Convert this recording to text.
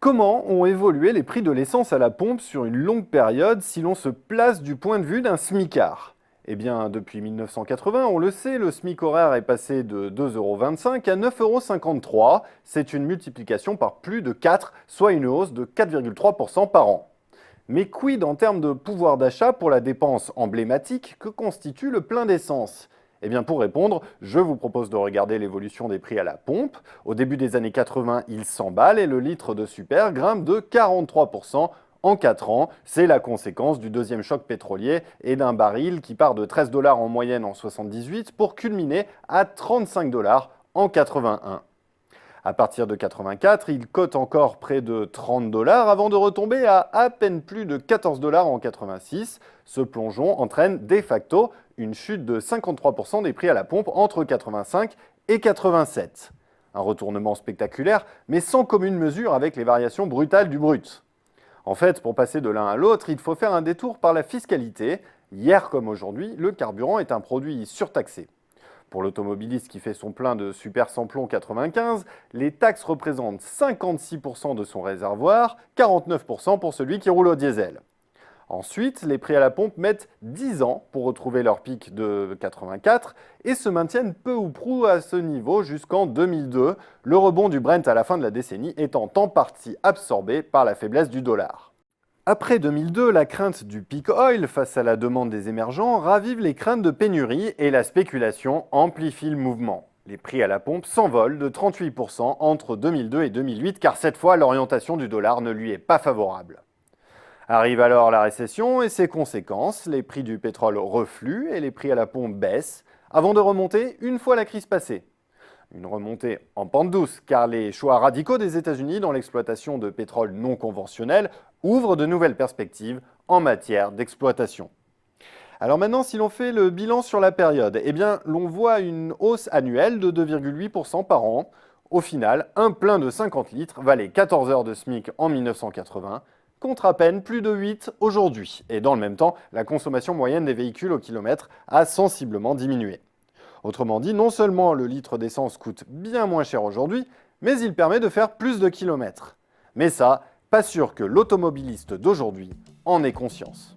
Comment ont évolué les prix de l'essence à la pompe sur une longue période si l'on se place du point de vue d'un smicard? Eh bien, depuis 1980, on le sait, le SMIC horaire est passé de 2,25 € à 9,53 €. C'est une multiplication par plus de 4, soit une hausse de 4,3% par an. Mais quid en termes de pouvoir d'achat pour la dépense emblématique que constitue le plein d'essence? Eh bien pour répondre, je vous propose de regarder l'évolution des prix à la pompe. Au début des années 80, il s'emballe et le litre de super grimpe de 43% en 4 ans. C'est la conséquence du deuxième choc pétrolier et d'un baril qui part de 13 $ en moyenne en 78 pour culminer à 35 $ en 81. À partir de 84, il cote encore près de 30 $ avant de retomber à peine plus de 14 $ en 86. Ce plongeon entraîne de facto une chute de 53% des prix à la pompe entre 85 et 87. Un retournement spectaculaire, mais sans commune mesure avec les variations brutales du brut. En fait, pour passer de l'un à l'autre, il faut faire un détour par la fiscalité. Hier comme aujourd'hui, le carburant est un produit surtaxé. Pour l'automobiliste qui fait son plein de super samplon 95, les taxes représentent 56% de son réservoir, 49% pour celui qui roule au diesel. Ensuite, les prix à la pompe mettent 10 ans pour retrouver leur pic de 84 et se maintiennent peu ou prou à ce niveau jusqu'en 2002, le rebond du Brent à la fin de la décennie étant en partie absorbé par la faiblesse du dollar. Après 2002, la crainte du peak oil face à la demande des émergents ravive les craintes de pénurie et la spéculation amplifie le mouvement. Les prix à la pompe s'envolent de 38% entre 2002 et 2008 car cette fois l'orientation du dollar ne lui est pas favorable. Arrive alors la récession et ses conséquences, les prix du pétrole refluent et les prix à la pompe baissent avant de remonter une fois la crise passée. Une remontée en pente douce, car les choix radicaux des États-Unis dans l'exploitation de pétrole non conventionnel ouvrent de nouvelles perspectives en matière d'exploitation. Alors maintenant, si l'on fait le bilan sur la période, eh bien, l'on voit une hausse annuelle de 2,8% par an. Au final, un plein de 50 litres valait 14 heures de SMIC en 1980, contre à peine plus de 8 aujourd'hui. Et dans le même temps, la consommation moyenne des véhicules au kilomètre a sensiblement diminué. Autrement dit, non seulement le litre d'essence coûte bien moins cher aujourd'hui, mais il permet de faire plus de kilomètres. Mais ça, pas sûr que l'automobiliste d'aujourd'hui en ait conscience.